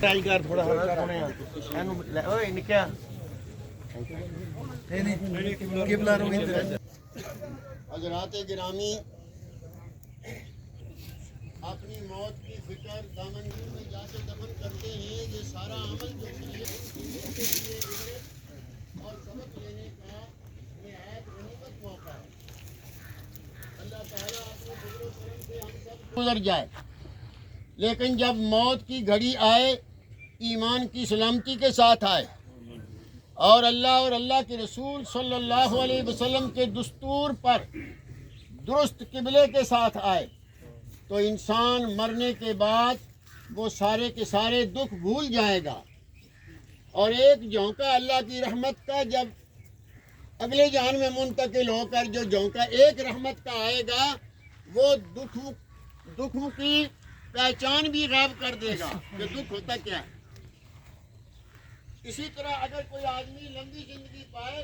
ਟਾਈ ਕਰ ਥੋੜਾ ਹਲਕਾ ਕੋਨੇ ਇਹਨੂੰ ਓਏ ਨਿੱਕਿਆ ਨਹੀਂ ਕਿਬਲਾ ਨੂੰ ਇੰਦਰ हज़रात गिरामी अपनी मौत की फिक्र दामनगीर में जाके दफन करते हैं। ये सारा अमल जो शरीयत के लिए और सबक लेने का निहायत गनीमत मौका है। अल्लाह ताला अपने फजल व करम से हम सब गुजर जाए, लेकिन जब मौत की घड़ी आए ईमान की सलामती के साथ आए और अल्लाह के रसूल सल्लल्लाहु अलैहि वसल्लम के दस्तूर पर दुरुस्त किबले के साथ आए, तो इंसान मरने के बाद वो सारे के सारे दुख भूल जाएगा। और एक झोंका अल्लाह की रहमत का जब अगले जान में मुंतकिल होकर जो झोंका एक रहमत का आएगा, वो दुखों की पहचान भी गायब कर देगा कि दुख होता क्या है। इसी तरह अगर कोई आदमी लंबी ज़िंदगी पाए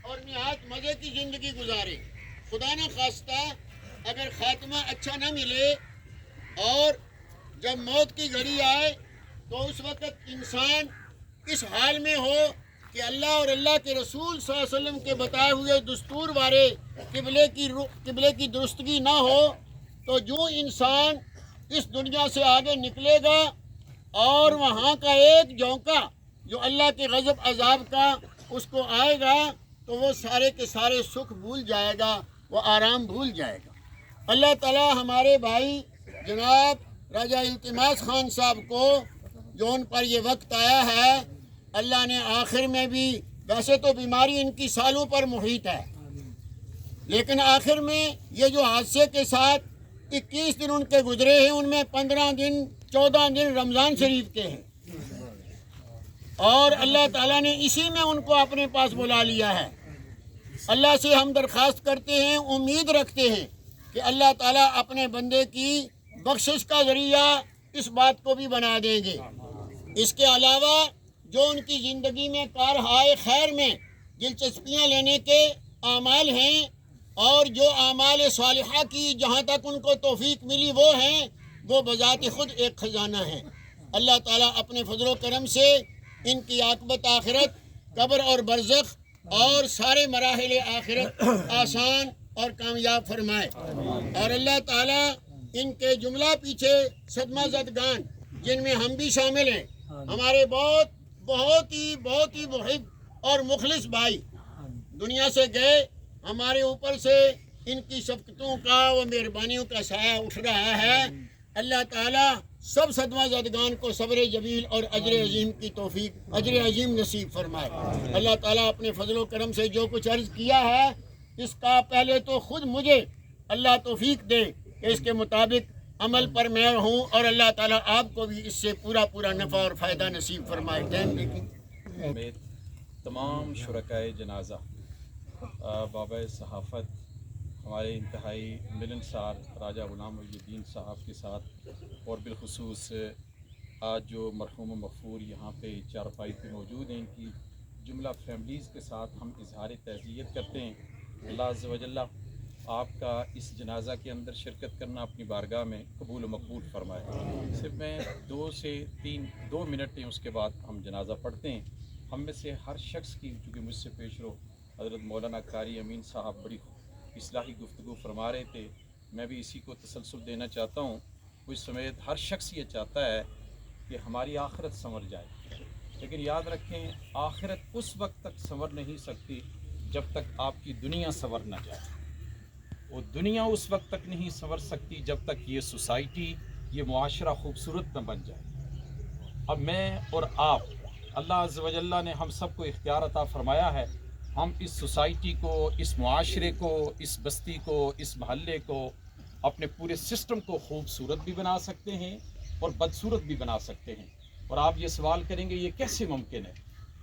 और निहायत मज़े की ज़िंदगी गुजारे, खुदा न खास्ता अगर ख़ात्मा अच्छा न मिले और जब मौत की घड़ी आए तो उस वक़्त इंसान इस हाल में हो कि अल्लाह और अल्लाह के रसूल सल्लल्लाहु अलैहि वसल्लम के बताए हुए दस्तूर वाले किबले की दुरुस्तगी ना हो, तो जो इंसान इस दुनिया से आगे निकलेगा और वहाँ का एक झोंका जो अल्लाह के गज़ब अज़ाब का उसको आएगा, तो वो सारे के सारे सुख भूल जाएगा, वो आराम भूल जाएगा। अल्लाह ताला हमारे भाई जनाब राजा इल्तिमास खान साहब को जो उन पर ये वक्त आया है, अल्लाह ने आखिर में भी, वैसे तो बीमारी इनकी सालों पर मुहित है, लेकिन आखिर में ये जो हादसे के साथ 21 दिन उनके गुजरे हैं, उनमें 15 दिन 14 दिन रमज़ान शरीफ के हैं और अल्लाह ताला ने इसी में उनको अपने पास बुला लिया है। अल्लाह से हम दरख्वास्त करते हैं, उम्मीद रखते हैं कि अल्लाह ताला अपने बंदे की बख्शिश का ज़रिया इस बात को भी बना देंगे। इसके अलावा जो उनकी ज़िंदगी में कारहाय खैर में दिलचस्पियाँ लेने के आमाल हैं और जो आमाल सालिहा की जहाँ तक उनको तौफीक मिली वो हैं, वो बजात खुद एक ख़जाना है। अल्लाह ताला अपने फजल व करम से इनकी आकबत आखिरत, कब्र और बरज़ख और सारे मराहिल आखिरत आसान और कामयाब फरमाए। और अल्लाह ताला इनके जुमला पीछे सदमा ज़दगान जिनमें हम भी शामिल हैं, हमारे बहुत ही मुहिब और मुखलिस भाई दुनिया से गए, हमारे ऊपर से इनकी शफ़क़तों का व मेहरबानियों का साया उठ रहा है। अल्लाह ताला सब सदमा ज़दगान को सब्र जमील और अजर अजीम की तौफीक, अजर अजीम नसीब फरमाए। अल्लाह ताला अपने फजल व करम से जो कुछ अर्ज़ किया है, इसका पहले तो खुद मुझे अल्लाह तौफीक दे कि इसके मुताबिक अमल पर मैं हूँ, और अल्लाह ताला आपको भी इससे पूरा नफ़ा और फ़ायदा नसीब फरमाए। तमाम शुरकाए जनाजा, बाबा सहाफ़त हमारे इंतहाई मिलनसार राजा ग़ुलाम मुहीउद्दीन साहब के साथ, और बिलखुसूस आज जो मरहूम मग़फ़ूर यहाँ पे चारपाई पे मौजूद हैं, इनकी जुमला फैमिलीज़ के साथ हम इजहार तज़ियत करते हैं। अल्लाह अज़्ज़ व जल्ला आपका इस जनाजा के अंदर शिरकत करना अपनी बारगाह में कबूल व मकबूल फरमाए। सिर्फ मैं 2 मिनट हैं, उसके बाद हम जनाजा पढ़ते हैं। हम में से हर शख्स की, चूँकि मुझसे पेश रो हज़रत मौलाना कारी अमीन साहब बड़ी इस्लाही गुफ्तगू फरमा रहे थे, मैं भी इसी को तसल्सल देना चाहता हूँ। उस समेत हर शख्स ये चाहता है कि हमारी आखिरत संवर जाए, लेकिन याद रखें आखिरत उस वक्त तक संवर नहीं सकती जब तक आपकी दुनिया संवर न जाए। वो दुनिया उस वक्त तक नहीं संवर सकती जब तक ये सोसाइटी, ये मुआशरा खूबसूरत न बन जाए। अब मैं और आप, अल्लाह अज़्ज़ व जल्ला ने हम सबको इख्तियार अता फरमाया है, हम इस सोसाइटी को, इस मुआशरे को, इस बस्ती को, इस महल्ले को, अपने पूरे सिस्टम को खूबसूरत भी बना सकते हैं और बदसूरत भी बना सकते हैं। और आप ये सवाल करेंगे ये कैसे मुमकिन है?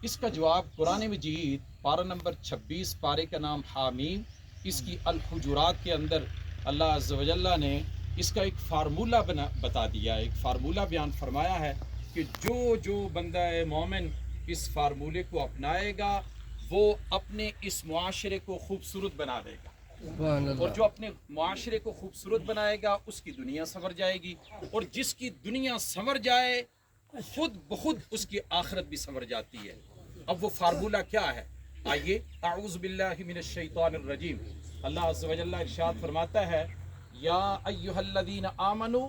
इसका जवाब कुरान मजीद पारा नंबर 26 पारे का नाम हामीम, इसकी अल हुजुरात के अंदर अल्लाह अज़्ज़ व जल्ला ने इसका एक फार्मूला बता दिया, एक फार्मूला बयान फरमाया है कि जो बंदा मोमिन इस फार्मूले को अपनाएगा वो अपने इस मुआशरे को खूबसूरत बना देगा, और जो अपने मुआशरे को खूबसूरत बनाएगा उसकी दुनिया संवर जाएगी, और जिसकी दुनिया संवर जाए خود بخود اس کی آخرت بھی سنور جاتی ہے۔ اب وہ فارمولہ کیا ہے؟ آئیے، اعوذ باللہ من الشیطان الرجیم، اللہ عز و جل ارشاد فرماتا ہے یا ایھا الذین آمنوا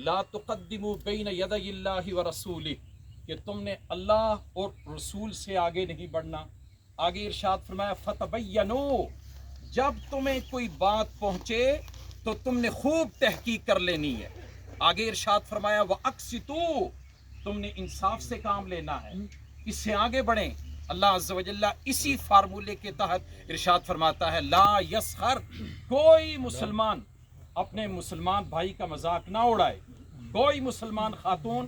لا تقدموا بین یدی اللہ ورسولہ، کہ تم نے اللہ اور رسول سے آگے نہیں بڑھنا۔ آگے ارشاد فرمایا فتبینوا، جب تمہیں کوئی بات پہنچے تو تم نے خوب تحقیق کر لینی ہے۔ آگے ارشاد فرمایا وَأَقْسِطُوا، تم نے انصاف سے کام لینا ہے، اس سے آگے بڑھیں۔ اللہ عز و جل اسی فارمولے کے تحت ارشاد فرماتا ہے لا یسخر، کوئی مسلمان اپنے مسلمان بھائی کا مذاق نہ اڑائے، کوئی مسلمان خاتون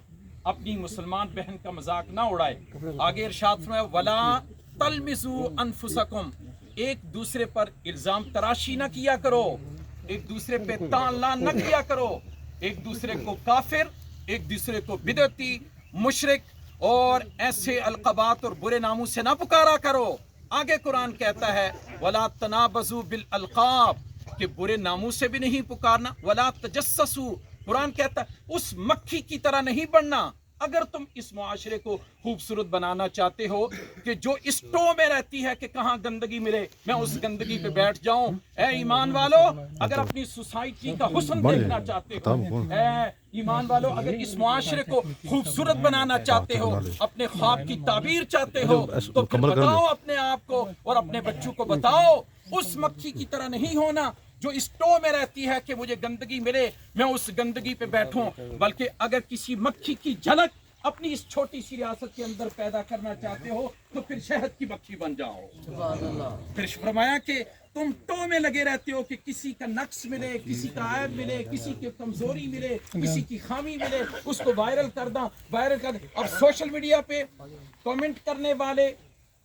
اپنی مسلمان بہن کا مذاق نہ اڑائے۔ آگے ارشاد فرمایا ولا تلمزوا انفسکم، ایک دوسرے پر الزام تراشی نہ کیا کرو، ایک دوسرے پہ تانلا نہ کیا کرو، ایک دوسرے کو کافر، ایک دوسرے کو بدعتی، مشرک اور ایسے القابات اور برے ناموں سے نہ پکارا کرو۔ آگے قرآن کہتا ہے ولا تنابزوا بالالقاب، کہ برے ناموں سے بھی نہیں پکارنا۔ ولا تجسسوا، قرآن کہتا ہے اس مکھی کی طرح نہیں بننا۔ اگر تم اس معاشرے کو خوبصورت بنانا چاہتے ہو کہ جو اس ٹو میں رہتی ہے کہ کہاں گندگی ملے میں اس گندگی پہ بیٹھ جاؤں، اے ایمان والو اگر اپنی سوسائٹی کا حسن دیکھنا چاہتے ہو، اے ایمان والو اگر اس معاشرے کو خوبصورت بنانا چاہتے ہو، اپنے خواب کی تعبیر چاہتے ہو، تو پھر بتاؤ اپنے آپ کو اور اپنے بچوں کو بتاؤ اس مکھی کی طرح نہیں ہونا جو اس ٹو میں رہتی ہے کہ مجھے گندگی ملے میں اس گندگی پہ بیٹھوں، بلکہ اگر کسی مکھی کی جھلک اپنی اس چھوٹی سی ریاست کے اندر پیدا کرنا چاہتے ہو تو پھر شہد کی مکھی بن جاؤ۔ پھر فرمایا کہ تم ٹو میں لگے رہتے ہو کہ کسی کا نقص ملے، کسی کا عیب ملے، کسی کی کمزوری ملے، کسی کی خامی ملے، اس کو وائرل کر دیں۔ اب سوشل میڈیا پہ کامنٹ کرنے والے،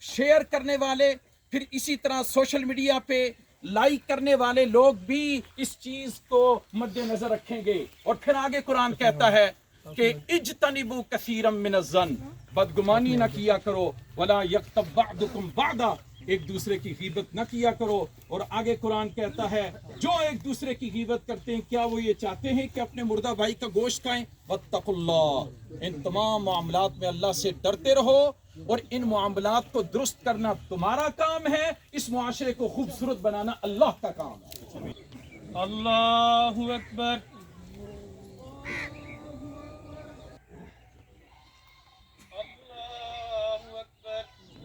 شیئر کرنے والے، پھر اسی طرح سوشل میڈیا پہ لائک کرنے والے لوگ بھی اس چیز کو مد نظر رکھیں گے۔ اور پھر آگے قرآن کہتا ہے کہ اجتنبوا کثیرا من الظن، بدگمانی نہ کیا کرو، ولا یغتب بعضکم بعضا، ایک دوسرے کی غیبت نہ کیا کرو۔ اور آگے قرآن کہتا ہے جو ایک دوسرے کی غیبت کرتے ہیں کیا وہ یہ چاہتے ہیں کہ اپنے مردہ بھائی کا گوشت کھائیں؟ واتقوا اللہ، ان تمام معاملات میں اللہ سے ڈرتے رہو، اور ان معاملات کو درست کرنا تمہارا کام ہے، اس معاشرے کو خوبصورت بنانا اللہ کا کام ہے۔ اللہ اکبر۔